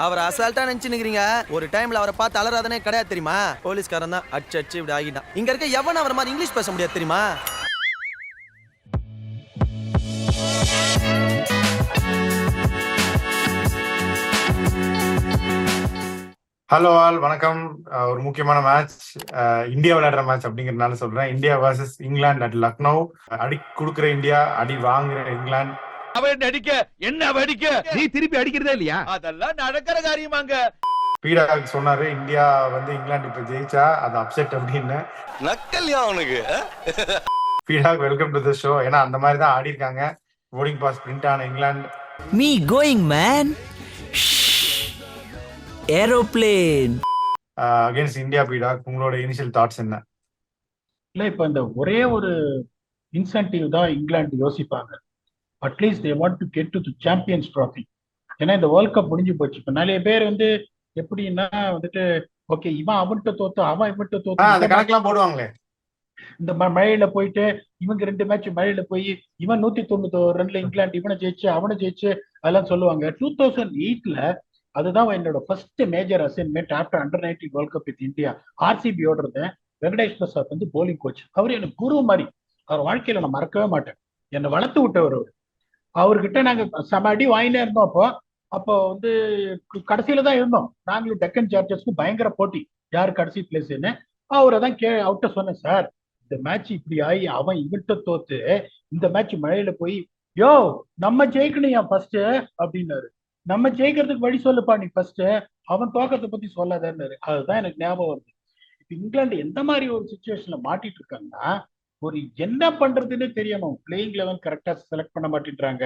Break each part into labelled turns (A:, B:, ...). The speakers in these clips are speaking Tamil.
A: அவர் அசால்ட்டா நினைச்சுக்கிறீங்க. ஒரு டைம்ல அவரை பார்த்து அலறாதனே கிடையாது தெரியுமா? போலீஸ்காரன் தான் அச்சு இப்படி ஆகிட்டான். இங்க இருக்க எவன் அவர் மாதிரி இங்கிலீஷ் பேச முடியாது தெரியுமா?
B: ஹலோ ஆல், வணக்கம். ஒரு முக்கியமான மேட்ச், இந்தியா விளையாடுற மேட்ச் அப்படிங்கறதுனால சொல்றேன். India versus England at Lucknow. அடி கொடுக்குற இந்தியா, அடி வாங்குற இங்கிலாந்து.
C: அவன் அடிக்க என்ன அடிக்க நீ திருப்பி அடிக்கிறதே இல்லையா? அதெல்லாம் நடக்கிற காரியமாங்க.
B: பீடாக் சொன்னாரு இந்தியா வந்து இங்கிலாந்து இப்ப ஜெயிச்சா அது அப்செட் அப்படின்னு.
C: நக்கல்யா அவனுக்கு.
B: பீடாக் வெல்கம் டு தி ஷோ. ஏன்னா அந்த மாதிரி தான் ஆடி இருக்காங்க. போர்டிங் பாஸ் பிரிண்ட் ஆன இங்கிலாந்து.
A: Me going man. Aeroplane
B: against India. பீடாக், உங்களோட இனிஷியல் தாட்ஸ் என்ன?
D: இல்ல, இப்ப இந்த ஒரே ஒரு இன்சென்டிவ் தான் இங்கிலாந்து யோசிப்பாங்க. At least they want to get to the champions trophy. ஏன்னா இந்த வேர்ல்ட் கப் முடிஞ்சு போச்சு. இப்ப நிறைய பேர் வந்து எப்படின்னா வந்துட்டு ஓகே இவன் அவன்கிட்ட தோத்து அவன் இவன்கிட்ட தோத்து
B: அந்த கணக்கெல்லாம் போடுவாங்களே.
D: இந்த மழையில போயிட்டு இவங்க 2 மேட்ச் மழையில போய் இவன் 190 ரன்ல இங்கிலாந்து இவனை ஜெயிச்சு அவனை ஜெயிச்சு அதெல்லாம் சொல்லுவாங்க. 2008ல அதுதான் என்னோட first major assignment after under 19 world cup with India. RCB ஓடுறது வெங்கடேஷ் பிரசாத் வந்து போலிங் கோச். அவர் எனக்கு குரு மாதிரி. அவர் வாழ்க்கையில நான் மறக்கவே மாட்டேன். என்னை வளர்த்து விட்டவர் அவர். அவர்கிட்ட நாங்க செம அடி வாங்கினே இருந்தோம். அப்போ வந்து கடைசியில தான் இருந்தோம். நாங்களும் டெக்கன் சார்ஜர்ஸ்க்கு பயங்கர போட்டி, யாரு கடைசி பிளேஸ்ன்னு. அவரை தான் அவர்கிட்ட சொன்னேன், சார் இந்த மேட்ச் இப்படி ஆகி அவன் இவன்கிட்ட தோத்து இந்த மேட்ச் மழையில போய் யோ நம்ம ஜெயிக்கணும் என் ஃபர்ஸ்ட் அப்படின்னாரு. நம்ம ஜெயிக்கிறதுக்கு வழி சொல்லுப்பா நீ ஃபர்ஸ்ட், அவன் தோக்கத்தை பத்தி சொல்லாதாரு. அதுதான் எனக்கு ஞாபகம் வருது. இப்ப இங்கிலாந்து எந்த மாதிரி ஒரு சுச்சுவேஷன்ல மாட்டிட்டு இருக்காங்கன்னா, ஒரு என்ன பண்றதுன்னு தெரியணும். பிளேயிங் லெவன் கரெக்டா செலக்ட் பண்ண மாட்டேன்றாங்க.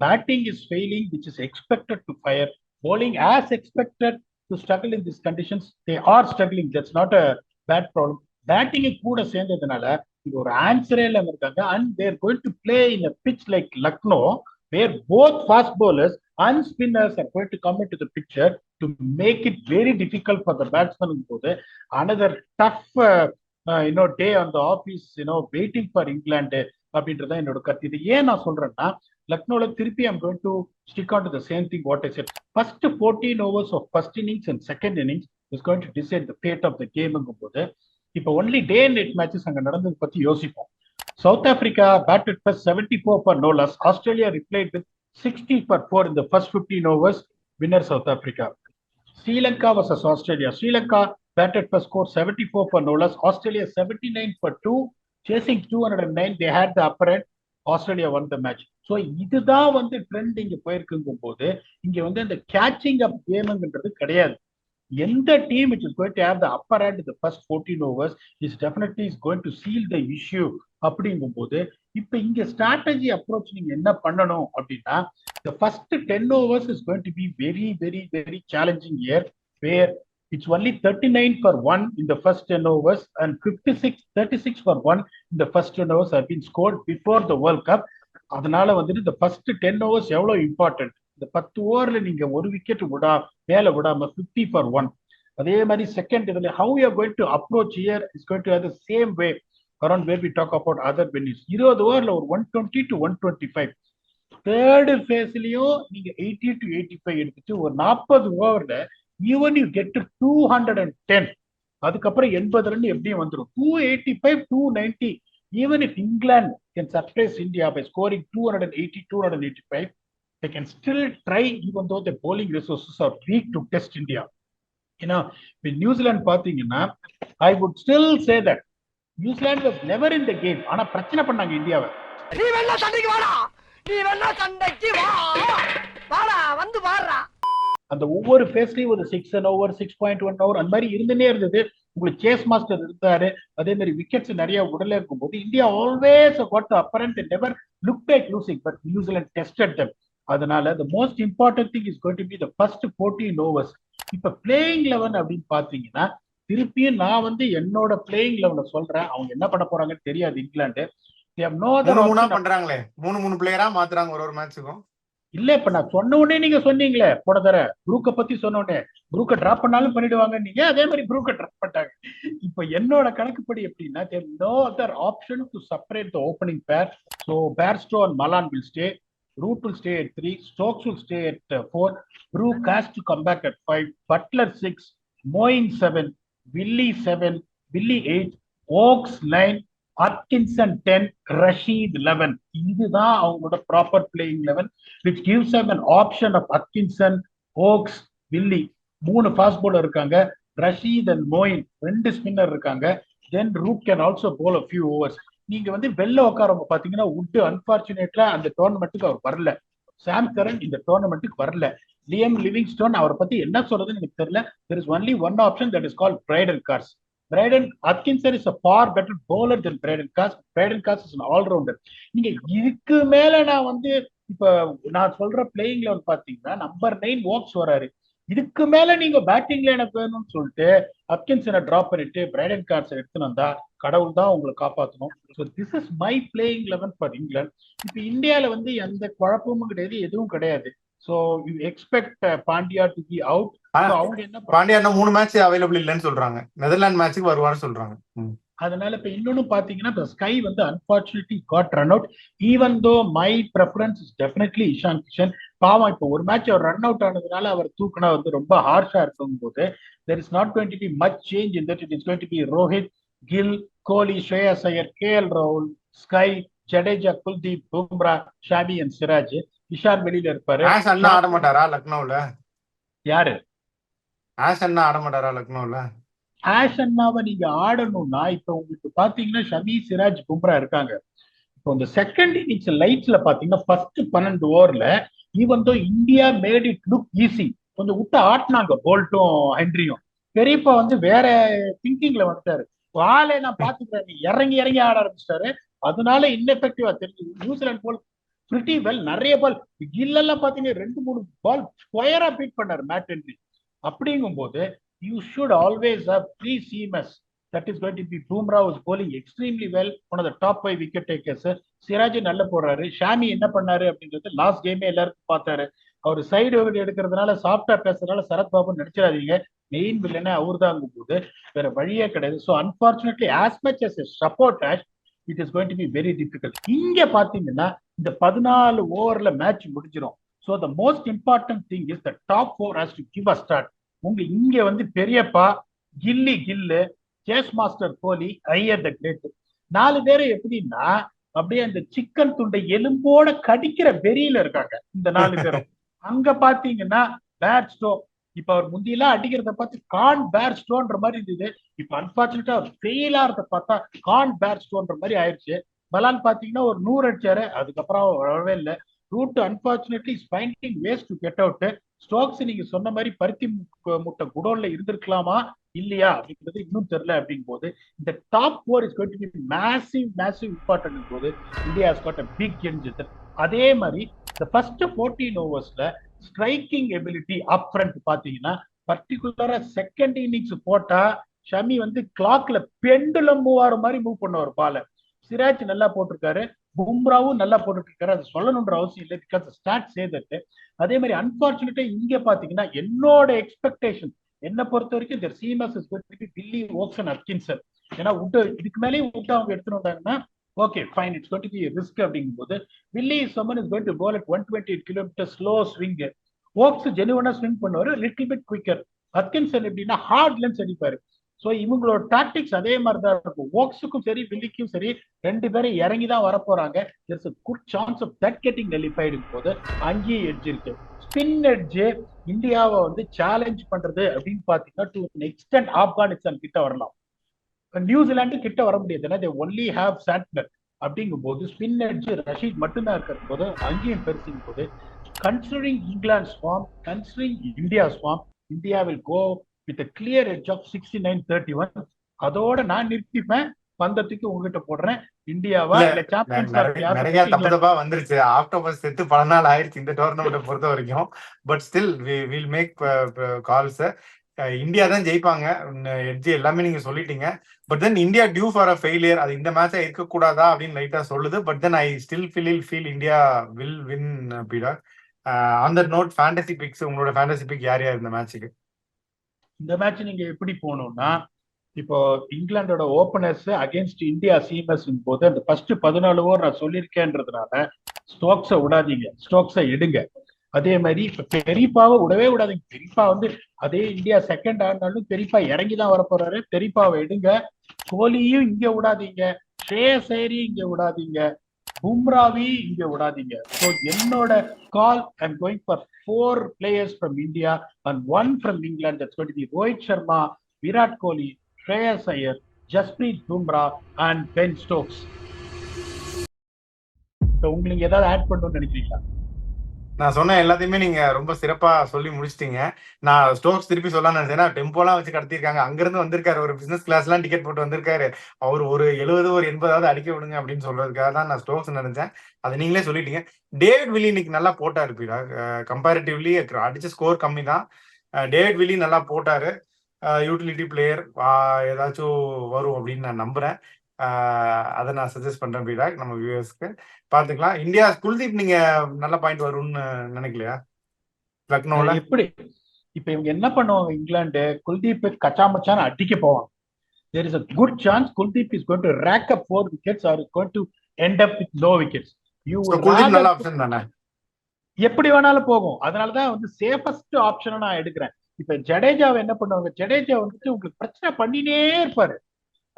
D: Batting is failing which is expected to fire. Bowling as expected to struggle in these conditions. They are struggling. That's not a bad problem. Batting கூட சேர்ந்ததுனால இது ஒரு ஆன்சரே இல்லாம இருக்காங்க. And they're going to play in a pitch like Lucknow where both fast bowlers and spinners are going to come into the picture to make it very difficult for the batsmen. Another tough day on the office, waiting for England அப்படின்றத என்னோட கருத்து. இது ஏன் நான் சொல்றேன்னா, லக்னோல திருப்பி I'm going to stick on to the same thing what I said. First 14 overs of first innings and second innings is going to decide the fate of the game. போது இப்போ only day and night matches அங்க நடந்தது பத்தி யோசிப்போம். South Africa batted for 74 for no loss. Australia replied with 60 for 4 in the first 15 overs. Winner South Africa. Sri Lanka versus Australia. Sri Lanka batted for score 74 for no loss. Australia 79 for 2. Chasing 209. They had the upper end. Australia won the match. So இதுதான் வந்து ட்ரெண்ட் இங்க போயிருக்குங்கும் போது இங்க வந்து இந்த கேச்சிங் அப் கேம்ங்கிறது கிடையாது. எந்த team which is going to have the upper hand in the first 14 overs is definitely is going to seal the issue அப்படிங்கும் போது இப்ப இங்க ஸ்ட்ராட்டஜி அப்ரோச் நீங்க என்ன பண்ணணும் அப்படின்னா, the first 10 overs is going to be very very very challenging here, where it's only 39 for 1 in the first 10 overs and 36 for 1 in the first 10 overs have been scored before the World Cup. அதனால வந்துட்டு இந்த ஃபர்ஸ்ட் 10 overs எவ்வளவு இம்பார்ட்டன்ட். இந்த 10 ஓவர்ல நீங்க ஒரு விக்கெட் மேல விடாம 50 for 1. அதே மாதிரி செகண்ட் இதுல how you are going to approach here is going to have the same way around where we talk about other venues. 20 ஓவர்ல ஒரு 120 to 125. தேர்ட் ஃபேஸ்லயும் நீங்க 80 to 85 எடுத்துட்டு ஒரு 40 ஓவர்ல even you get to 210, அதுக்கப்புறம் 80 ரன் எப்படியும் வந்துடும். 285 290. Even if England can surprise India by scoring 280 285, they can still try, even though the bowling resources are weak, to test India. With New Zealand பாத்தீங்கன்னா, I would still say that New Zealand was never in the game. ஆனா பிரச்சனை பண்ணாங்க இந்தியாவை.
A: நீ வேணா சண்டைக்கு வாடா, நீ வேணா சண்டைக்கு வாடா வந்து வாடா.
D: அந்த ஒவ்வொரு ஃபேஸ்லயும் ஒரு 6 an over 6.1 over அந்த மாதிரி இருந்துனே இருந்தது. உங்களுக்கு சேஸ் மாஸ்டர் இருந்தாரு. அதே மாதிரி விக்கெட்ஸ் நிறைய உடல இருக்கும் போது India always got the upper hand. They never looked like losing, but New Zealand tested them. அதனால the most important thing is going to be the first 14 overs. இப்ப பிளேயிங் 11 அப்படின்னு பாத்தீங்கன்னா, திருப்பியும் நான் வந்து என்னோட பிளேயிங் 11 சொல்றேன். அவங்க என்ன பண்ண போறாங்கன்னு தெரியாது. இங்கிலாந்து
B: பண்றாங்களே 3 பிளேயரா மாத்துறாங்க ஒரு மேட்சுக்கும்.
D: இல்ல, இப்ப நான் சொன்ன உடனே நீங்க சொன்னீங்களே போன தர ப்ரூக்க பத்தி சொன்ன உடனே ப்ரூக்க டிராப் பண்ணாலும் பண்ணிடுவாங்க நீங்க. அதே மாதிரி ப்ரூக்க டிராப் பண்ணிட்டாங்க. இப்ப என்னோட கணக்குப்படி எப்படின்னா, there is no other option to separate the opening pair. So Bairstow and Malan will stay. Root will stay at 3. Stokes will stay at 4. Brook has to come back at 5. Butler 6. Moeen 7. Willie 7. Willie 8. Oaks 9. Atkinson 10. Rashid 11. இதுதான் அவங்களோட proper playing 11 which gives them an option of Atkinson, Oaks, Willie. 3 fast bowler இருக்காங்க. ரஷீத் அண்ட் மோயின் 2 ஸ்பின்னர் இருக்காங்க. Then Root can also bowl a few overs. நீங்க வந்து வெளில உட்காரவங்க பாத்தீங்கன்னா உட் அன்பார்ச்சுனேட்லா அந்த டோர்னமெண்ட்டுக்கு அவர் வரல. சாம் கரன் இந்த டோர்னமெண்ட்டுக்கு வரல. லியம் லிவிங்ஸ்டோன் அவரை பத்தி என்ன சொல்றதுன்னு எனக்கு தெரியல. there is only one option that is called Braden Carse. Braden Atkinson is a far better bowler than Braden Carse. Braden Carse is an all-rounder. நீங்க இதுக்கு மேல நான் வந்து இப்ப நான் சொல்ற பிளேயிங் லெவல் பாத்தீங்கன்னா நம்பர் 9 ஓக்ஸ் வராரு. இதுக்கு மேல நீங்க பேட்டிங்ல எனக்கு வேணும்னு சொல்லிட்டு அட்கின்சனை டிராப் பண்ணிட்டு பிரைடன் கார்ட்ஸ் எடுத்துன்னு வந்தா கடவுள் தான் உங்களை காப்பாற்றணும். So this is my playing 11 for England. இப்ப இந்தியால வந்து எந்த குழப்பமும் கிடையாது, எதுவும் கிடையாது. So you expect Pandya to be out. அவங்க என்ன
B: பாண்டியா 3 மேட்ச் அவைலபிள் இல்லைன்னு சொல்றாங்க. நெதர்லாந்து மேட்சுக்கு வருவான்னு சொல்றாங்க.
D: அதனால இப்ப இன்னொன்னு பாத்தீங்கன்னா இப்ப ஸ்கை வந்து unfortunately got run out. Even though my preference is definitely Ishan Kishan. பாவம் இப்போ ஒரு மேட்ச் அவர் ரன் அவுட் ஆனதுனால அவர் தூக்குனா வந்து ரொம்ப ஹார்ஷா இருக்கும் போது there is not going to be much change in that. It is going to be Rohit, Gill, Kohli, Shreyas Iyer, KL Rahul, Sky, Jadeja, Kuldeep, Bumrah, Shami and Siraj. Ishan வெளியில இருப்பாரு.
B: ஆஷ் அண்ணா ஆட மாட்டாரா லக்னோல?
D: யாரு
B: ஆஷ் அண்ணா ஆட மாட்டாரா லக்னோல?
D: ஆஷ் அண்ணாவை நீங்க ஆடணும்னா இப்ப உங்களுக்கு பாத்தீங்கன்னா ஷமி, சிராஜ், பும்ரா இருக்காங்க. இப்போ இந்த செகண்ட் இன்னிங்ஸ் லைட்ஸ்ல பாத்தீங்கன்னா ஃபர்ஸ்ட் 12 ஓவர்ல even though India made it look easy. கொஞ்சம் விட்டு ஆட்டினாங்க போல்ட்டும் ஹென்ரியும். பெரியப்பா வந்து வேற திங்கிங்ல வந்துட்டாரு. ஆளே நான் பாத்துக்கிறேன் நீ இறங்கி இறங்கி ஆட ஆரம்பிச்சிட்டாரு. அதனால இன்எஃபெக்டிவா தெரிஞ்சு நியூசிலாந்து போல் பிரிட்டி வெல் நிறைய பால் இல்லெல்லாம் பாத்தீங்கன்னா 2-3 பால் ஸ்கொயரா பீட் பண்ணாரு மேட் ஹென்ரி. அப்படிங்கும் போது you should always have 3 seamers. That is going to be Bumrah was bowling extremely well, one of the top 5 wicket takers. Siraj நல்ல போடுறாரு. ஷாமி என்ன பண்ணாரு அப்படின்றது லாஸ்ட் கேமே எல்லாருக்கும் பார்த்தாரு. அவர் சைடு விக்கெட் எடுக்கிறதுனால சாஃப்டா பேசுறதுனால சரத் பாபு நினைச்சிடாதீங்க, மெயின் வில்லனே அவர் தான் போது வேற வழியே கிடையாது. So unfortunately as much as support as it is going to be very difficult. இங்க பாத்தீங்கன்னா இந்த 14 ஓவர்ல மேட்ச் முடிஞ்சிடும். So the most important thing is the top 4 has to give a start. உங்க இங்க வந்து பெரியப்பா, Gill, chase master Kohli, Iyer the great 4 பேரு எப்படின்னா அப்படியே அந்த சிக்கன் துண்டை எலும்போட கடிக்கிற வெறியில இருக்காங்க இந்த 4 பேரும். அங்க பாத்தீங்கன்னா பேர்ஸ்டோ இப்ப அவர் முந்தியெல்லாம் அடிக்கிறத பார்த்து கான் பேர்ஸ்டோன்ற மாதிரி இருந்தது. இப்ப அன்பார்ச்சுனேட்டா ஃபெயில் ஆறத பார்த்தா கான் பேர்ஸ்டோன்ற மாதிரி ஆயிடுச்சு. பலான் பாத்தீங்கன்னா ஒரு 100 அடிச்சாரு, அதுக்கப்புறம் வரவே இல்லை. Root unfortunately is finding ways to get out. Stokes நீங்க சொன்ன மாதிரி பருத்தி முட்டை குடோன்ல இருந்திருக்கலாமா இல்லையா அப்படிங்கிறது இன்னும் தெரியல. அப்படிங்கும் போது இந்த top 4 is going to be massive important போது India has got a big engine. அதே மாதிரி இந்த ஃபர்ஸ்ட் 14 ஓவர்ஸ்ல ஸ்ட்ரைக்கிங் எபிலிட்டி அப் ஃப்ரண்ட் பாத்தீங்கன்னா பர்டிகுலரா செகண்ட் இன்னிங்ஸ் போட்டா ஷமி வந்து கிளாக்ல பெண்டுலம் மூவாறு மாதிரி மூவ் பண்ண ஒரு பால. சிராஜ் நல்லா போட்டிருக்காரு, பும்ராவும் நல்லா போட்டுட்டு இருக்காரு. அது சொல்லணுன்ற அவசியம் இல்லை, பிகாஸ் ஸ்டார்ட் செய்தது. அதே மாதிரி அன்பார்ச்சுனேட்டா இங்க பாத்தீங்கன்னா என்னோட எக்ஸ்பெக்டேஷன் என்ன பொறுத்த வரைக்கும் their seamers is going to be Billy, Oaks and Atkinson. ஏன்னா இதுக்கு மேலேயும் விட்டு அவங்க எடுத்துட்டு வந்தாங்கன்னா okay fine, it's going to be risk. அப்படிங்கும் போது Willey someone is going to bowl at 128 km slow swing. Woakes ஜெனுவனா ஸ்விங் பண்ணுவாரு, லிட்டில் பிட் குவிக்கர். அட்கின்சன் எப்படின்னா ஹார்ட் லென்ஸ் அடிப்பாரு. ஸோ இவங்களோட டாக்டிக்ஸ் அதே மாதிரி தான் இருக்கும். ஓக்ஸுக்கும் சரி வில்லிக்கும் சரி 2 பேரும் இறங்கி தான் வரப்போறாங்க. there's a good chance of that getting nullified போது அங்கேயே எட்ஜ் இருக்கு. ஸ்பின் எட்ஜ் இந்தியாவை வந்து சேலஞ்ச் பண்றது அப்படின்னு பாத்தீங்கன்னா டு எக்ஸ்டென்ட் ஆப்கானிஸ்தான் கிட்ட வரலாம், நியூசிலாந்து கிட்ட வர முடியாது. ஏன்னா they only have Santner. அப்படிங்கும் போது ஸ்பின் எட்ஜ் ரஷீத் மட்டும்தான் இருக்கிற போது அங்கேயும் பெருசிங் போது considering England form, considering India form, India will go with a clear edge of 69-31. அதோட நான் நிறுத்திப்பேன், பந்தத்துக்கு உங்ககிட்ட போடுறேன். இந்தியாவா இல்ல சாம்பியன்ஸ்
B: நிறைய தப்பா வந்துருச்சு. ஆக்டோபஸ் செத்து பல நாள் ஆயிடுச்சு இந்த டோர்னமெண்ட் பொறுத்த வரைக்கும். But still will make calls. India தான் ஜெயிப்பாங்க, எட்ஜ் எல்லாமே நீங்க சொல்லிட்டீங்க. But then India due for a failure. அது இந்த மேட்சா இருக்க கூடாதா அப்படின்னு லைட்டா சொல்லுது. But then I still feel India will win. பீடா on that note, fantasy picks, உங்களோட ஃபேண்டசி பிக் யார் யார் இந்த மேட்சுக்கு?
D: இந்த மேட்ச் நீங்க எப்படி போகணும்னா இப்போ இங்கிலாந்தோட ஓபனர்ஸ் அகைன்ஸ்ட் இந்தியா சீமஸ் போது அந்த ஃபர்ஸ்ட் 14 ஓவர் நான் சொல்லியிருக்கேன்றதுனால ஸ்டோக்ஸை விடாதீங்க, ஸ்டோக்ஸை எடுங்க. அதே மாதிரி இப்ப பெரியப்பாவை விடவே விடாதீங்க. பெரியப்பா வந்து அதே இந்தியா செகண்ட் ஆனாலும் பெரியப்பா இறங்கிதான் வர போறாரு. பெரியப்பாவை எடுங்க. கோலியும் இங்க விடாதீங்க, ஸ்ரேயஸ் ஐயரையும் இங்க விடாதீங்க, பும்ராவி இங்க விடாதீங்க. ஸோ என்னோட call I'm going for 4 players from India and 1 from England. That's going to be Rohit Sharma, Virat Kohli, Shreyas Iyer, Jasprit Bumrah and Ben Stokes. உங்களுக்கு ஏதாவது ஆட் பண்ணணும்னு நினைக்கிறீங்களா?
B: நான் சொன்ன எல்லாத்தையுமே நீங்க ரொம்ப சிறப்பா சொல்லி முடிச்சிட்டீங்க. நான் ஸ்டோக்ஸ் திருப்பி சொல்லலாம்னு நினைச்சேன். டெம்போலாம் வச்சு கடத்திருக்காங்க. அங்கிருந்து வந்திருக்காரு, ஒரு பிசினஸ் கிளாஸ் எல்லாம் டிக்கெட் போட்டு வந்திருக்காரு. அவர் ஒரு 70 ஒரு 80 அடிக்க விடுங்க அப்படின்னு சொல்றதுக்காக தான் நான் ஸ்டோக்ஸ் நினைச்சேன். அதை நீங்களே சொல்லிட்டீங்க. டேவிட் வில்லி இன்னைக்கு நல்லா போட்டாரு பீடா. கம்பேரிட்டிவ்லி அடிச்ச ஸ்கோர் கம்மி தான். டேவிட் வில்லி நல்லா போட்டாரு. யூட்டிலிட்டி பிளேயர் ஏதாச்சும் வரும் அப்படின்னு நான் நம்புறேன். அதை நான் சஜஸ்ட் பண்றேன் பீடா நம்ம வியூவர்ஸ்க்கு. பாத்துக்கலாம். இந்தியா குல்தீப் நீங்க நல்ல பாயிண்ட் வரும்னு நினைக்கலையா? லக்னோல
D: எப்படி இப்ப இவங்க என்ன பண்ணுவாங்க? இங்கிலாந்து குல்தீப் கச்சாமச்சான்னு அடிக்க போவாங்க. There is a good chance Kuldeep is going to rack up 4 wickets or is going to end up with no wickets.
B: Kuldeep நல்ல ஆப்ஷன் தானே,
D: எப்படி வேணாலும் போகும். அதனாலதான் வந்து சேஃபஸ்ட் ஆப்ஷனை நான் எடுக்கிறேன். இப்ப ஜடேஜாவை என்ன பண்ணுவாங்க? ஜடேஜா வந்துட்டு உங்களுக்கு பிரச்சனை பண்ணினே இருப்பாரு.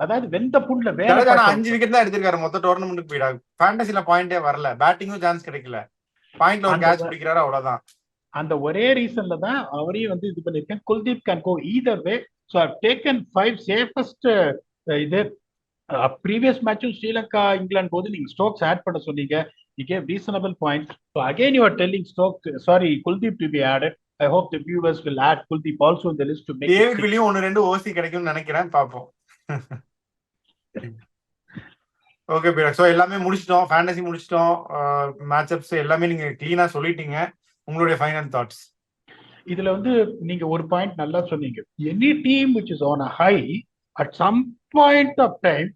D: அதாவது வெந்த புண்ல வேற
B: 5 விக்கெட் தான் எடுத்திருக்காரு மொத்த டோர்னமெண்ட்டுக்கு. போயிடா ஃபேண்டசில பாயிண்டே வரல, பேட்டிங்கும் சான்ஸ் கிடைக்கல, பாயிண்ட்ல ஒரு கேட்ச் பிடிக்கிறாரு, அவ்வளவுதான்.
D: அந்த ஒரே ரீசன்ல தான் அவரையும் வந்து இது பண்ணிருக்கேன். Kuldeep can go either way. So I've taken 5 safest. இது ப்ரீவியஸ் மேட்சும் ஸ்ரீலங்கா இங்கிலாந்து போது நீங்க ஸ்டோக்ஸ் ஆட் பண்ண சொன்னீங்க. You gave reasonable point. So again you are telling Kuldeep to be added. I hope the viewers will add Kuldeep also in the list to make it.
B: David வில்லியும் 1-2 ஓசி கிடைக்கும்னு நினைக்கிறேன், பாப்போம். ஓகே பீடா. ஸோ எல்லாமே முடிச்சிட்டோம், ஃபேண்டசி முடிச்சிட்டோம், மேட்சப்ஸ் எல்லாமே நீங்க கிளீனா சொல்லிட்டீங்க. உங்களுடைய ஃபைனல் தாட்ஸ்?
D: இதுல வந்து நீங்க ஒரு பாயிண்ட் நல்லா சொன்னீங்க. Any team which is on a high at some point of time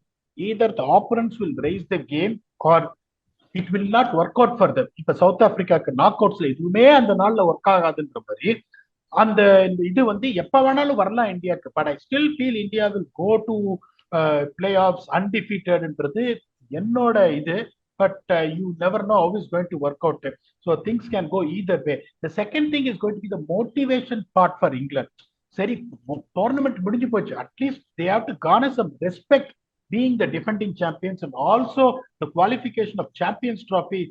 D: either the opponents will raise the game or it will not work out for them. இப்ப சவுத் ஆப்பிரிக்காக்கு நாக் அவுட்ஸ்ல எதுவுமே அந்த நாள்ல ஒர்க் ஆகாதுன்ற மாதிரி அந்த இது வந்து எப்ப வேணாலும் வரலாம் இந்தியாவுக்கு. But I still feel India will go to playoffs அன்டிஃபீட்டட்ன்றது என்னோட இது. But you never know how it's going to work out. So things can go either way. The second thing is going to be the motivation part for England. Seri tournament mudinju pochu. At least they have to garner some respect being the defending champions, and also the qualification of Champions Trophy,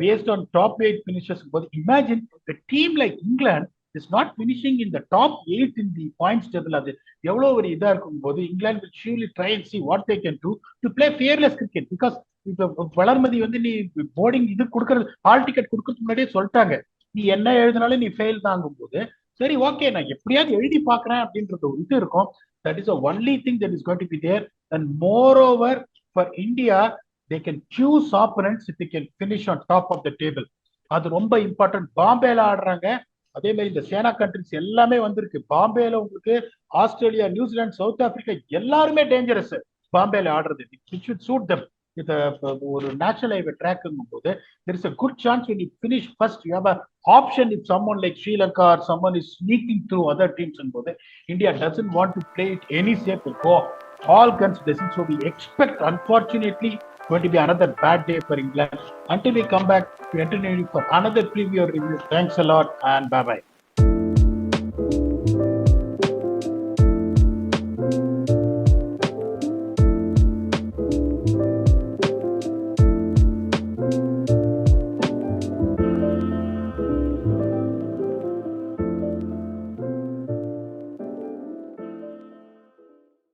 D: based on top 8 finishes. But imagine a team like England is not finishing in the top 8 in the points table. அது எவ்வளோ ஒரு இதா இருக்கும் போது England will surely try and see what they can do to play fearless cricket. Because இப்ப வளர்மதி வந்து நீ போர்டிங் இது கொடுக்கறது, ஹால் டிக்கெட் கொடுக்கறதுக்கு முன்னாடியே சொல்லிட்டாங்க, நீ என்ன எழுதினாலும் நீ ஃபெயில் தாங்கும் போது சரி ஓகே நான் எப்படியாவது எழுதி பாக்குறேன் அப்படின்றது ஒரு இது இருக்கும். That is the only thing that is going to be there. And moreover for India, they can choose opponents if they can finish on top of the table. அது ரொம்ப இம்பார்ட்டன்ட். பாம்பேல ஆடுறாங்க, அதே மாதிரி இந்த சேனா கண்ட்ரிஸ் எல்லாமே வந்திருக்கு. பாம்பேல உங்களுக்கு ஆஸ்திரேலியா, நியூசிலாந்து, சவுத் ஆப்பிரிக்கா எல்லாருமே டேஞ்சரஸ் பாம்பேல ஆடுறது. It should suit them. இது ஒரு நேஷனல் ஹைவே ட்ராக்ங்கும் போது there is a good chance when you finish first you have an option if someone like Sri Lanka or someone is sneaking through other teams and both. India doesn't want to play it any safe, will go all guns blazing. So we expect, unfortunately, going to be another bad day for England. Until we come back to entertain you for another preview or review. Thanks a lot and bye bye.